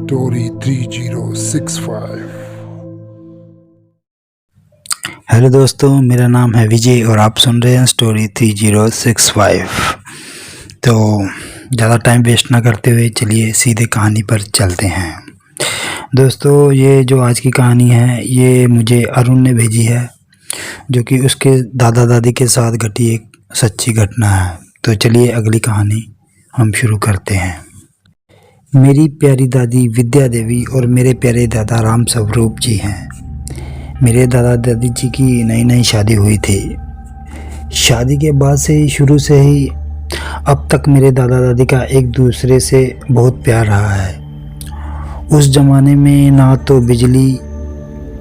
Story 3065। Hello दोस्तों, मेरा नाम है विजय और आप सुन रहे हैं स्टोरी 3065। तो ज़्यादा टाइम वेस्ट ना करते हुए चलिए सीधे कहानी पर चलते हैं। दोस्तों, ये जो आज की कहानी है ये मुझे अरुण ने भेजी है, जो कि उसके दादा दादी के साथ घटी एक सच्ची घटना है। तो चलिए अगली कहानी हम शुरू करते हैं। मेरी प्यारी दादी विद्या देवी और मेरे प्यारे दादा राम स्वरूप जी हैं। मेरे दादा दादी जी की नई नई शादी हुई थी। शादी के बाद से ही शुरू से ही अब तक मेरे दादा दादी का एक दूसरे से बहुत प्यार रहा है। उस ज़माने में ना तो बिजली,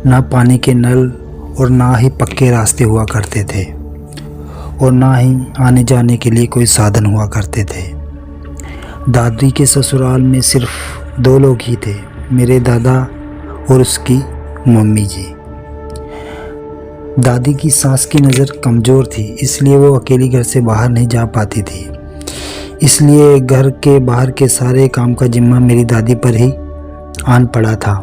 ना पानी के नल और ना ही पक्के रास्ते हुआ करते थे और ना ही आने जाने के लिए कोई साधन हुआ करते थे। दादी के ससुराल में सिर्फ 2 लोग ही थे, मेरे दादा और उसकी मम्मी जी। दादी की सांस की नज़र कमज़ोर थी, इसलिए वो अकेली घर से बाहर नहीं जा पाती थी। इसलिए घर के बाहर के सारे काम का जिम्मा मेरी दादी पर ही आन पड़ा था।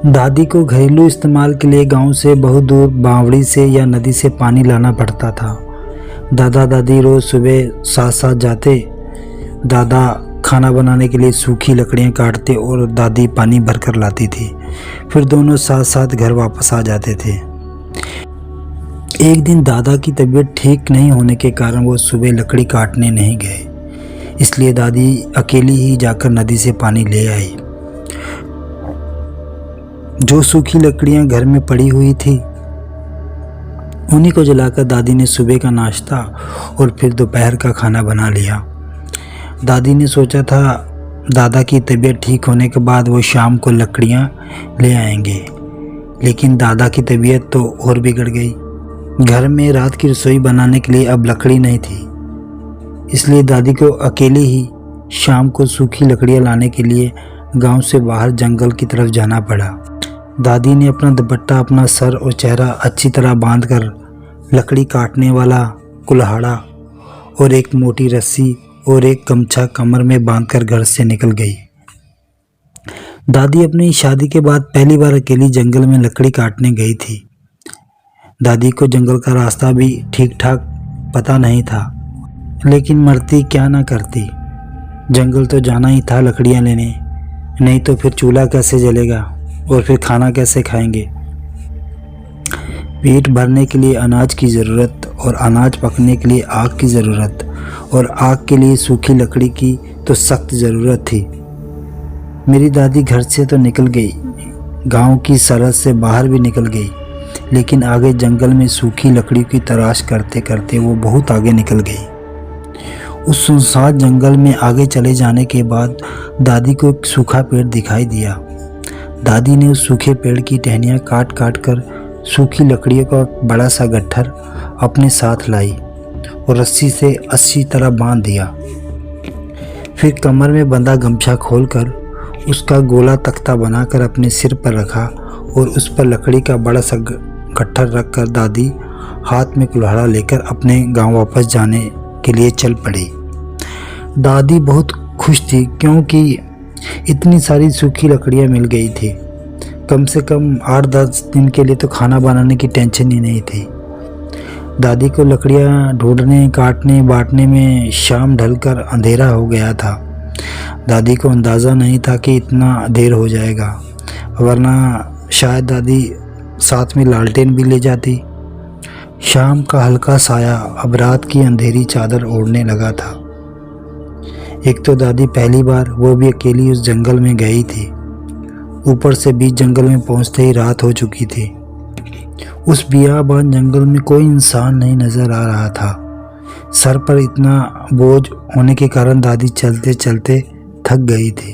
दादी को घरेलू इस्तेमाल के लिए गांव से बहुत दूर बावड़ी से या नदी से पानी लाना पड़ता था। दादा दादी रोज़ सुबह साथ साथ जाते। दादा खाना बनाने के लिए सूखी लकड़ियाँ काटते और दादी पानी भर कर लाती थी। फिर दोनों साथ साथ घर वापस आ जाते थे। एक दिन दादा की तबीयत ठीक नहीं होने के कारण वो सुबह लकड़ी काटने नहीं गए, इसलिए दादी अकेली ही जाकर नदी से पानी ले आई। जो सूखी लकड़ियाँ घर में पड़ी हुई थी उन्हीं को जलाकर दादी ने सुबह का नाश्ता और फिर दोपहर का खाना बना लिया। दादी ने सोचा था दादा की तबीयत ठीक होने के बाद वो शाम को लकड़ियाँ ले आएंगे, लेकिन दादा की तबीयत तो और बिगड़ गई। घर में रात की रसोई बनाने के लिए अब लकड़ी नहीं थी, इसलिए दादी को अकेले ही शाम को सूखी लकड़ियाँ लाने के लिए गांव से बाहर जंगल की तरफ जाना पड़ा। दादी ने अपना दुपट्टा, अपना सर और चेहरा अच्छी तरह बांधकर लकड़ी काटने वाला कुल्हाड़ा और एक मोटी रस्सी और एक गमछा कमर में बांधकर घर से निकल गई। दादी अपनी शादी के बाद पहली बार अकेली जंगल में लकड़ी काटने गई थी। दादी को जंगल का रास्ता भी ठीक ठाक पता नहीं था, लेकिन मरती क्या ना करती, जंगल तो जाना ही था लकड़ियाँ लेने, नहीं तो फिर चूल्हा कैसे जलेगा और फिर खाना कैसे खाएंगे। पेट भरने के लिए अनाज की ज़रूरत और अनाज पकने के लिए आग की ज़रूरत और आग के लिए सूखी लकड़ी की तो सख्त ज़रूरत थी। मेरी दादी घर से तो निकल गई, गांव की सरहद से बाहर भी निकल गई, लेकिन आगे जंगल में सूखी लकड़ी की तलाश करते करते वो बहुत आगे निकल गई। उस सुनसान जंगल में आगे चले जाने के बाद दादी को एक सूखा पेड़ दिखाई दिया। दादी ने उस सूखे पेड़ की टहनियाँ काट काट कर सूखी लकड़ियों का बड़ा सा गट्ठर अपने साथ लाई और रस्सी से अच्छी तरह बांध दिया। फिर कमर में बंधा गमछा खोलकर उसका गोला तख्ता बनाकर अपने सिर पर रखा और उस पर लकड़ी का बड़ा सा गट्ठर रखकर दादी हाथ में कुल्हाड़ा लेकर अपने गांव वापस जाने के लिए चल पड़ी। दादी बहुत खुश थी क्योंकि इतनी सारी सूखी लकड़ियां मिल गई थी। कम से कम 8-10 दिन के लिए तो खाना बनाने की टेंशन ही नहीं थी। दादी को लकड़ियाँ ढूंढने, काटने, बांटने में शाम ढलकर अंधेरा हो गया था। दादी को अंदाज़ा नहीं था कि इतना देर हो जाएगा, वरना शायद दादी साथ में लालटेन भी ले जाती। शाम का हल्का साया अब रात की अंधेरी चादर ओढ़ने लगा था। एक तो दादी पहली बार वो भी अकेली उस जंगल में गई थी। ऊपर से बीच जंगल में पहुंचते ही रात हो चुकी थी। उस बियाबान जंगल में कोई इंसान नहीं नजर आ रहा था। सर पर इतना बोझ होने के कारण दादी चलते चलते थक गई थी।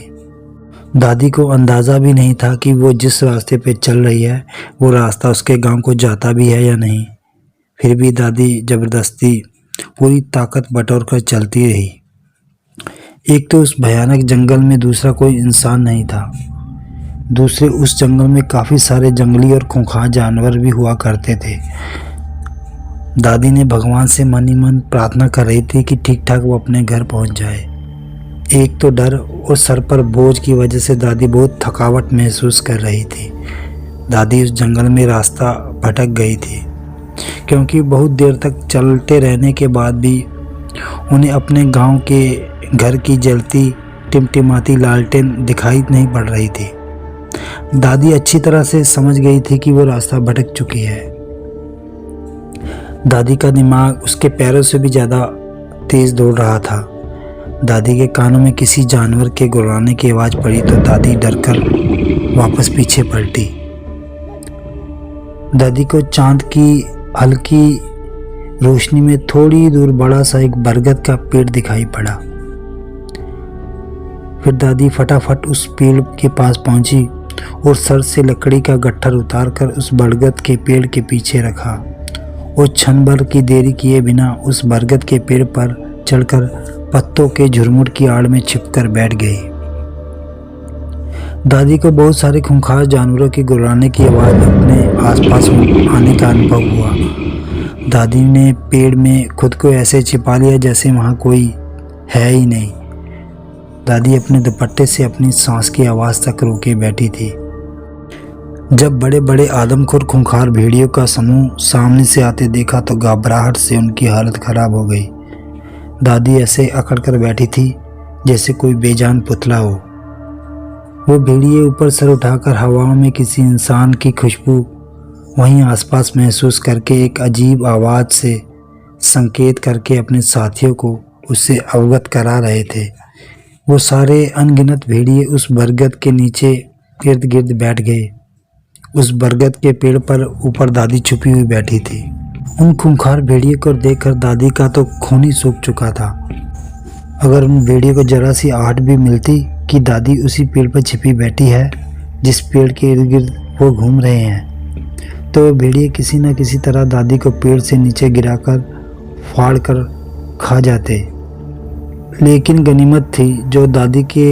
दादी को अंदाज़ा भी नहीं था कि वो जिस रास्ते पे चल रही है वो रास्ता उसके गांव को जाता भी है या नहीं। फिर भी दादी ज़बरदस्ती पूरी ताकत बटोर कर चलती रही। एक तो उस भयानक जंगल में दूसरा कोई इंसान नहीं था, दूसरे उस जंगल में काफ़ी सारे जंगली और खूंखार जानवर भी हुआ करते थे। दादी ने भगवान से मन ही मन प्रार्थना कर रही थी कि ठीक ठाक वो अपने घर पहुंच जाए। एक तो डर और सर पर बोझ की वजह से दादी बहुत थकावट महसूस कर रही थी। दादी उस जंगल में रास्ता भटक गई थी, क्योंकि बहुत देर तक चलते रहने के बाद भी उन्हें अपने गांव के घर की जलती टिमटिमाती लालटेन दिखाई नहीं पड़ रही थी। दादी अच्छी तरह से समझ गई थी कि वो रास्ता भटक चुकी है। दादी का दिमाग उसके पैरों से भी ज़्यादा तेज़ दौड़ रहा था। दादी के कानों में किसी जानवर के गुर्राने की आवाज़ पड़ी तो दादी डरकर वापस पीछे पलटी। दादी को चांद की हल्की रोशनी में थोड़ी दूर बड़ा सा एक बरगद का पेड़ दिखाई पड़ा। फिर दादी फटाफट उस पेड़ के पास पहुंची और सर से लकड़ी का गट्ठर उतारकर उस बरगद के पेड़ के पीछे रखा और क्षण भर की देरी किए बिना उस बरगद के पेड़ पर चढ़कर पत्तों के झुरमुट की आड़ में छिपकर बैठ गई। दादी को बहुत सारे खूंखार जानवरों के गुर्राने की आवाज़ अपने आसपास आने का अनुभव हुआ। दादी ने पेड़ में खुद को ऐसे छिपा लिया जैसे वहाँ कोई है ही नहीं। दादी अपने दुपट्टे से अपनी सांस की आवाज़ तक रोके बैठी थी। जब बड़े बड़े आदमखोर खूंखार भेड़ियों का समूह सामने से आते देखा तो घबराहट से उनकी हालत खराब हो गई। दादी ऐसे अकड़ कर बैठी थी जैसे कोई बेजान पुतला हो। वो भेड़िए ऊपर सर उठाकर हवाओं में किसी इंसान की खुशबू वहीं आसपास महसूस करके एक अजीब आवाज़ से संकेत करके अपने साथियों को उससे अवगत करा रहे थे। वो सारे अनगिनत भेड़िए उस बरगद के नीचे इर्द गिर्द बैठ गए। उस बरगद के पेड़ पर ऊपर दादी छुपी हुई बैठी थी। उन खूंखार भेड़िए को देखकर दादी का तो खून ही सूख चुका था। अगर उन भेड़ियों को जरा सी आहट भी मिलती कि दादी उसी पेड़ पर छिपी बैठी है जिस पेड़ के इर्द गिर्द वो घूम रहे हैं, तो भेड़िए किसी न किसी तरह दादी को पेड़ से नीचे गिराकर फाड़ कर खा जाते। लेकिन गनीमत थी जो दादी के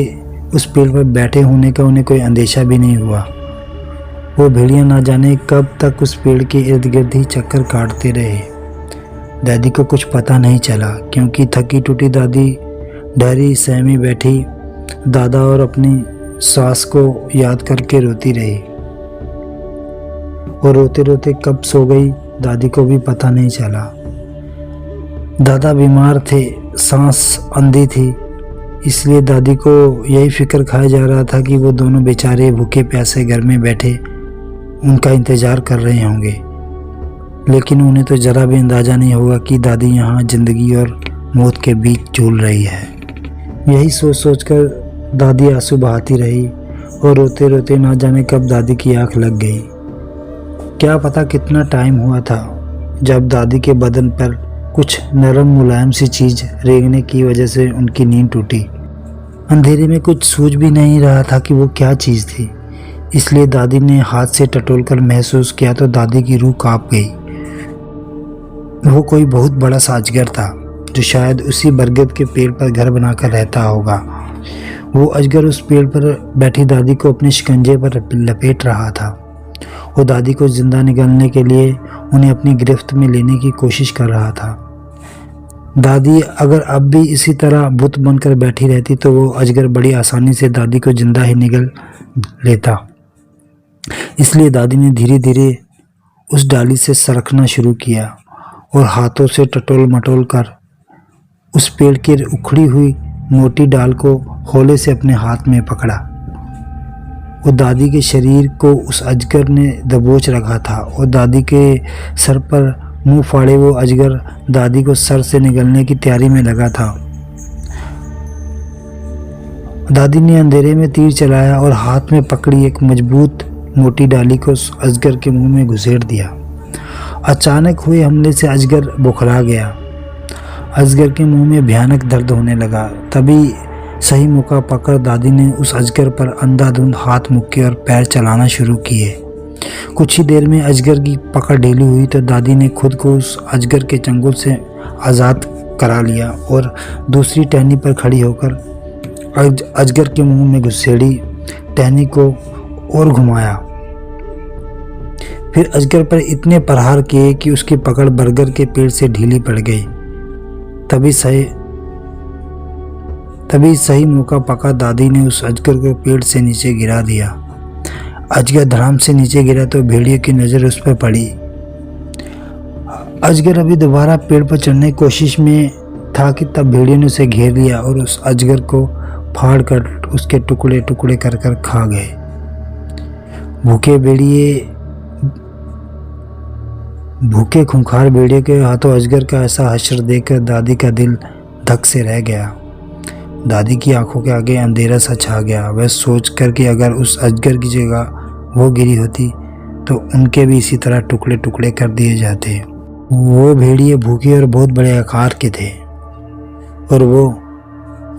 उस पेड़ पर बैठे होने का उन्हें कोई अंदेशा भी नहीं हुआ। वो भेड़िया ना जाने कब तक उस पेड़ के इर्द गिर्द ही चक्कर काटते रहे। दादी को कुछ पता नहीं चला, क्योंकि थकी टूटी दादी डरी सहमी बैठी दादा और अपनी सास को याद करके रोती रही। और रोते रोते कब सो गई दादी को भी पता नहीं चला। दादा बीमार थे, सांस अंधी थी, इसलिए दादी को यही फिक्र खाया जा रहा था कि वो दोनों बेचारे भूखे प्यासे घर में बैठे उनका इंतज़ार कर रहे होंगे। लेकिन उन्हें तो ज़रा भी अंदाज़ा नहीं होगा कि दादी यहाँ ज़िंदगी और मौत के बीच झूल रही है। यही सोच सोच कर दादी आंसू बहाती रही और रोते रोते ना जाने कब दादी की आँख लग गई। क्या पता कितना टाइम हुआ था जब दादी के बदन पर कुछ नरम मुलायम सी चीज़ रेंगने की वजह से उनकी नींद टूटी। अंधेरे में कुछ सूझ भी नहीं रहा था कि वो क्या चीज़ थी, इसलिए दादी ने हाथ से टटोलकर महसूस किया तो दादी की रूह कांप गई। वो कोई बहुत बड़ा सा अजगर था जो शायद उसी बरगद के पेड़ पर घर बनाकर रहता होगा। वो अजगर उस पेड़ पर बैठी दादी को अपने शिकंजे पर लपेट रहा था और दादी को जिंदा निकालने के लिए उन्हें अपनी गिरफ्त में लेने की कोशिश कर रहा था। दादी अगर अब भी इसी तरह बुत बनकर बैठी रहती तो वो अजगर बड़ी आसानी से दादी को जिंदा ही निगल लेता। इसलिए दादी ने धीरे धीरे उस डाली से सरकना शुरू किया और हाथों से टटोल मटोल कर उस पेड़ की उखड़ी हुई मोटी डाल को हौले से अपने हाथ में पकड़ा। वो दादी के शरीर को उस अजगर ने दबोच रखा था और दादी के सर पर मुंह फाड़े वो अजगर दादी को सर से निगलने की तैयारी में लगा था। दादी ने अंधेरे में तीर चलाया और हाथ में पकड़ी एक मजबूत मोटी डाली को उस अजगर के मुंह में घुसेड़ दिया। अचानक हुए हमले से अजगर बुखरा गया। अजगर के मुंह में भयानक दर्द होने लगा। तभी सही मौका पकड़ दादी ने उस अजगर पर अंधाधुंध हाथ मुक्के और पैर चलाना शुरू किए। कुछ ही देर में अजगर की पकड़ ढीली हुई तो दादी ने खुद को उस अजगर के चंगुल से आज़ाद करा लिया और दूसरी टहनी पर खड़ी होकर अजगर के मुंह में घुसेड़ी टहनी को और घुमाया। फिर अजगर पर इतने प्रहार किए कि उसकी पकड़ बरगद के पेड़ से ढीली पड़ गई। तभी सही मौका पका दादी ने उस अजगर को पेड़ से नीचे गिरा दिया। अजगर धड़ाम से नीचे गिरा तो भेड़िए की नज़र उस पर पड़ी। अजगर अभी दोबारा पेड़ पर चढ़ने की कोशिश में था कि तब भेड़िए ने उसे घेर लिया और उस अजगर को फाड़ कर उसके टुकड़े टुकड़े कर कर खा गए। भूखे खूंखार भेड़िए के हाथों अजगर का ऐसा हश्र देखकर दादी का दिल धक से रह गया। दादी की आंखों के आगे अंधेरा सा छा गया। वह सोच कर कि अगर उस अजगर की जगह वो गिरी होती तो उनके भी इसी तरह टुकड़े टुकड़े कर दिए जाते। वो भेड़िए भूखे और बहुत बड़े आकार के थे और वो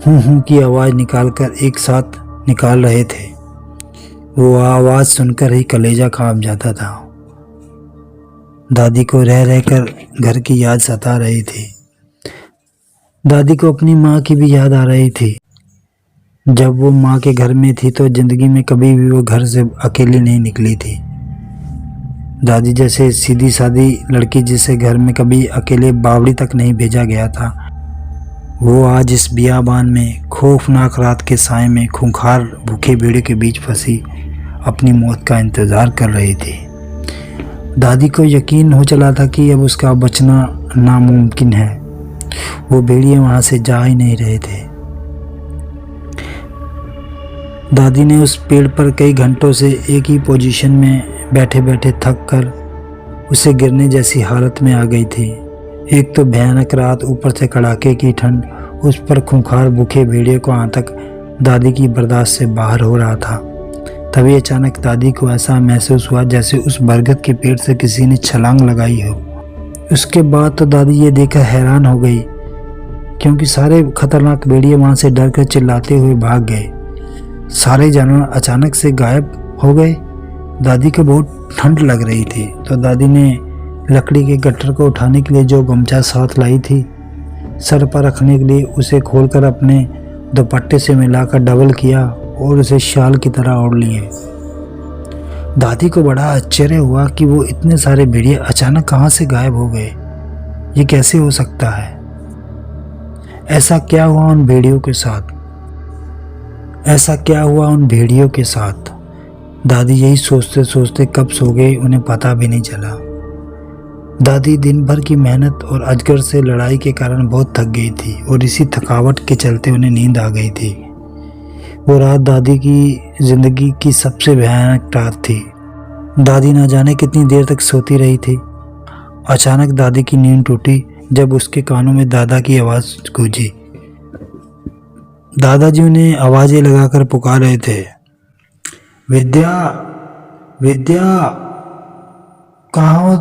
हूँ की आवाज़ निकालकर एक साथ निकाल रहे थे। वो आवाज़ सुनकर ही कलेजा कांप जाता था। दादी को रह रहकर घर की याद सता रही थी। दादी को अपनी माँ की भी याद आ रही थी। जब वो माँ के घर में थी तो ज़िंदगी में कभी भी वो घर से अकेली नहीं निकली थी। दादी जैसे सीधी सादी लड़की जिसे घर में कभी अकेले बावड़ी तक नहीं भेजा गया था, वो आज इस बियाबान में खौफनाक रात के साए में खूंखार भूखे भेड़िए के बीच फंसी अपनी मौत का इंतज़ार कर रही थी। दादी को यकीन हो चला था कि अब उसका बचना नामुमकिन है। वो भेड़िए वहाँ से जा ही नहीं रहे थे। दादी ने उस पेड़ पर कई घंटों से एक ही पोजीशन में बैठे बैठे थक कर उसे गिरने जैसी हालत में आ गई थी। एक तो भयानक रात, ऊपर से कड़ाके की ठंड, उस पर खूंखार भूखे भेड़िए को आतंक दादी की बर्दाश्त से बाहर हो रहा था। तभी अचानक दादी को ऐसा महसूस हुआ जैसे उस बरगद के पेड़ से किसी ने छलांग लगाई हो। उसके बाद तो दादी ये देखकर हैरान हो गई क्योंकि सारे खतरनाक भेड़िए वहाँ से डर कर चिल्लाते हुए भाग गए। सारे जानवर अचानक से गायब हो गए। दादी को बहुत ठंड लग रही थी तो दादी ने लकड़ी के गट्ठर को उठाने के लिए जो गमछा साथ लाई थी सर पर रखने के लिए उसे खोलकर अपने दुपट्टे से मिलाकर डबल किया और उसे शाल की तरह ओढ़ लिए। दादी को बड़ा आश्चर्य हुआ कि वो इतने सारे भेड़िए अचानक कहाँ से गायब हो गए। ये कैसे हो सकता है? ऐसा क्या हुआ उन भेड़ियों के साथ? दादी यही सोचते सोचते कब सो गई उन्हें पता भी नहीं चला। दादी दिन भर की मेहनत और अजगर से लड़ाई के कारण बहुत थक गई थी और इसी थकावट के चलते उन्हें नींद आ गई थी। वो रात दादी की ज़िंदगी की सबसे भयानक रात थी। दादी न जाने कितनी देर तक सोती रही थी। अचानक दादी की नींद टूटी जब उसके कानों में दादा की आवाज़ गूंजी। दादाजी उन्हें आवाज़ें लगाकर पुकार रहे थे, विद्या, विद्या, कहाँ हो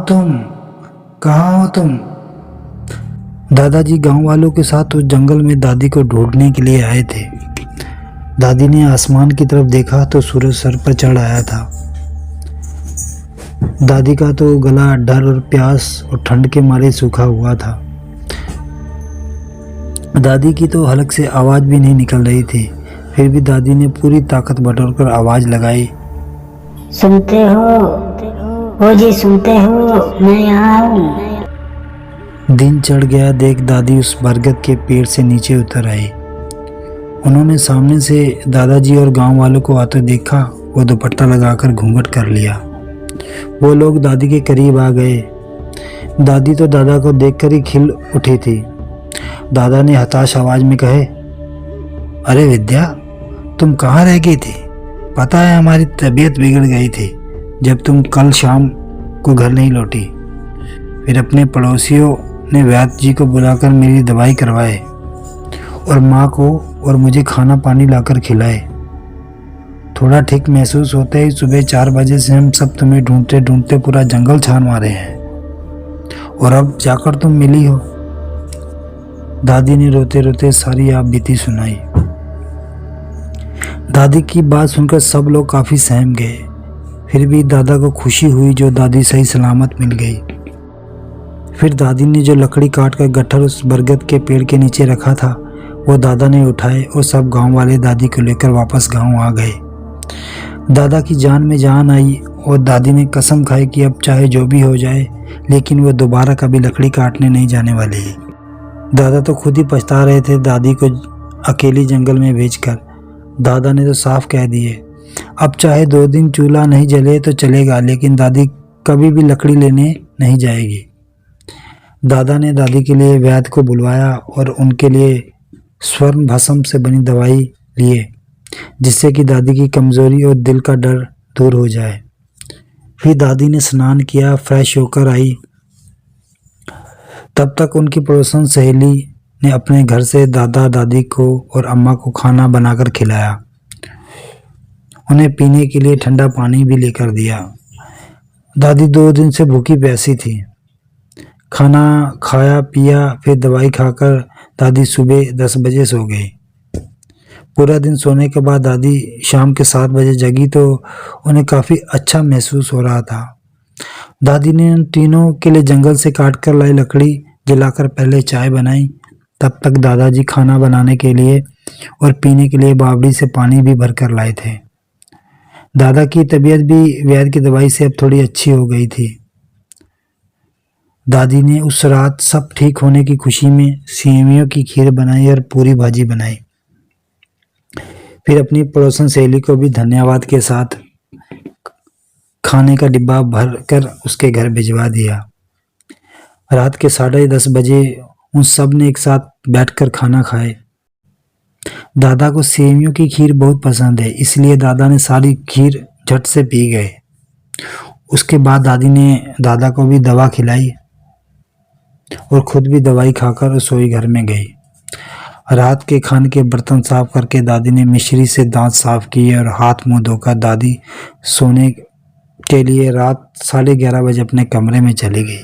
तुम? दादाजी गांव वालों के साथ उस जंगल में दादी को ढूंढने के लिए आए थे। दादी ने आसमान की तरफ देखा तो सूरज सर पर चढ़ आया था। दादी का तो गला डर और प्यास और ठंड के मारे सूखा हुआ था। दादी की तो हलक से आवाज़ भी नहीं निकल रही थी। फिर भी दादी ने पूरी ताकत बटोरकर आवाज़ लगाई, सुनते हो जी, सुनते हो, मैं यहाँ हूँ। दिन चढ़ गया। देख दादी उस बरगद के पेड़ से नीचे उतर आई। उन्होंने सामने से दादाजी और गांव वालों को आते देखा। वो दुपट्टा लगाकर घूंघट कर लिया। वो लोग दादी के करीब आ गए। दादी तो दादा को देखकर ही खिल उठी थी। दादा ने हताश आवाज में कहे, अरे विद्या, तुम कहाँ रह गई थी? पता है हमारी तबीयत बिगड़ गई थी जब तुम कल शाम को घर नहीं लौटी। फिर अपने पड़ोसियों ने वैद्य जी को बुलाकर मेरी दवाई करवाए और माँ को और मुझे खाना पानी लाकर खिलाए। थोड़ा ठीक महसूस होते ही सुबह 4 बजे से हम सब तुम्हें ढूंढते ढूंढते पूरा जंगल छान मारे हैं और अब जाकर तुम मिली हो। दादी ने रोते रोते सारी आप बीती सुनाई। दादी की बात सुनकर सब लोग काफ़ी सहम गए। फिर भी दादा को खुशी हुई जो दादी सही सलामत मिल गई। फिर दादी ने जो लकड़ी काट कर गट्ठर उस बरगद के पेड़ के नीचे रखा था वो दादा ने उठाए और सब गांव वाले दादी को लेकर वापस गांव आ गए। दादा की जान में जान आई और दादी ने कसम खाई कि अब चाहे जो भी हो जाए लेकिन वो दोबारा कभी लकड़ी काटने नहीं जाने वाले। दादा तो खुद ही पछता रहे थे दादी को अकेली जंगल में भेजकर दादा ने तो साफ कह दिए, अब चाहे 2 दिन चूल्हा नहीं जले तो चलेगा, लेकिन दादी कभी भी लकड़ी लेने नहीं जाएगी। दादा ने दादी के लिए वैद्य को बुलवाया और उनके लिए स्वर्ण भस्म से बनी दवाई लिए, जिससे कि दादी की कमजोरी और दिल का डर दूर हो जाए। फिर दादी ने स्नान किया, फ्रेश होकर आई। तब तक उनकी पड़ोसन सहेली ने अपने घर से दादा दादी को और अम्मा को खाना बनाकर खिलाया। उन्हें पीने के लिए ठंडा पानी भी लेकर दिया। दादी 2 दिन से भूखी प्यासी थी। खाना खाया पिया, फिर दवाई खाकर दादी सुबह 10 बजे सो गई। पूरा दिन सोने के बाद दादी शाम के 7 बजे जगी तो उन्हें काफ़ी अच्छा महसूस हो रहा था। दादी ने उन तीनों के लिए जंगल से काट कर लाई लकड़ी जलाकर पहले चाय बनाई। तब तक दादाजी खाना बनाने के लिए और पीने के लिए बावड़ी से पानी भी भरकर लाए थे। दादा की तबीयत भी वैद्य की दवाई से अब थोड़ी अच्छी हो गई थी। दादी ने उस रात सब ठीक होने की खुशी में सेवियों की खीर बनाई और पूरी भाजी बनाई। फिर अपनी पड़ोसन सहेली को भी धन्यवाद के साथ खाने का डिब्बा भर कर उसके घर भिजवा दिया। रात के 10:30 बजे उन सब ने एक साथ बैठकर खाना खाए। दादा को सेवियों की खीर बहुत पसंद है, इसलिए दादा ने सारी खीर झट से पी गए। उसके बाद दादी ने दादा को भी दवा खिलाई और खुद भी दवाई खाकर रसोई घर में गई। रात के खाने के बर्तन साफ करके दादी ने मिश्री से दांत साफ किए और हाथ मुंह धोकर दादी सोने के लिए रात 11:30 बजे अपने कमरे में चली गई।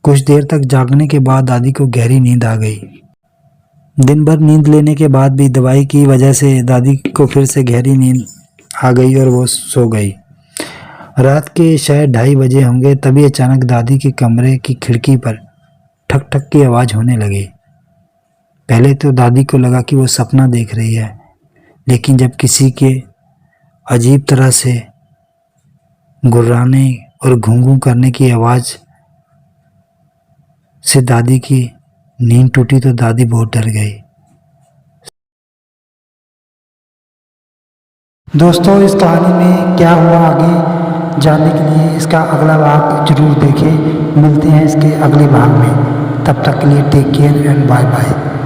कुछ देर तक जागने के बाद दादी को गहरी नींद आ गई। दिन भर नींद लेने के बाद भी दवाई की वजह से दादी को फिर से गहरी नींद आ गई और वो सो गई। रात के शायद 2:30 बजे होंगे, तभी अचानक दादी के कमरे की खिड़की पर ठक ठक की आवाज़ होने लगी। पहले तो दादी को लगा कि वो सपना देख रही है, लेकिन जब किसी के अजीब तरह से गुर्राने और घूं-घूं करने की आवाज़ से दादी की नींद टूटी तो दादी बहुत डर गई। दोस्तों, इस कहानी में क्या हुआ आगे जानने के लिए इसका अगला भाग जरूर देखें। मिलते हैं इसके अगले भाग में। तब तक के लिए take care and bye bye.